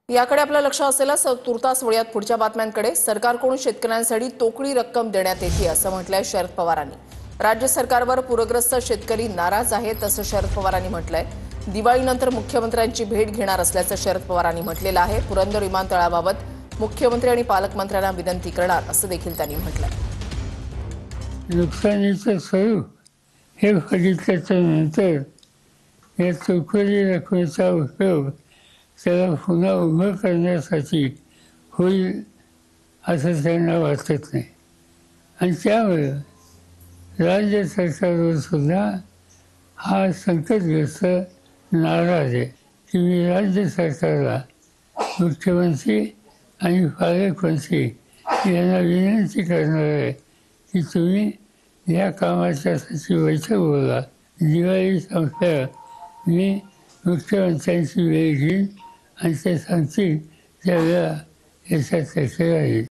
याकडे आपलं लक्ष असेल तुर्तास वळूयात पुढच्या बातम्यांकडे। सरकारकडून शेतकऱ्यांसाठी तोकडी रक्कम देण्यात येते असं म्हटलंय शरद पवारांनी। राज्य सरकारवर पूरग्रस्त शेतकरी नाराज आहेत असं शरद पवारांनी म्हटलंय। दिवाळीनंतर मुख्यमंत्र्यांची भेट घेणार असल्याचं शरद पवारांनी म्हटलेलं आहे। पुरंदर विमानतळाबाबत मुख्यमंत्री आणि पालकमंत्र्यांना विनंती करणार असं देखील त्यांनी म्हटलंय। नुकसानीचं स्वरूप हे बघितल्यानंतर या तोकडी रकमेचा उपयोग त्याला पुन्हा उभं करण्यासाठी होईल असं त्यांना वाटत नाही। आणि त्यामुळे राज्य सरकारवर सुद्धा हा संकटग्रस्त नाराज आहे की मी राज्य सरकारला मुख्यमंत्री आणि पालकमंत्री यांना विनंती करणार आहे की तुम्ही या कामाच्यासाठी बैठक बोला। दिवाळी संपल्यावर मी मुख्यमंत्र्यांची वेळ घेईन आणि ते सांगतील त्यावेळेला याचा चर्चा राहील।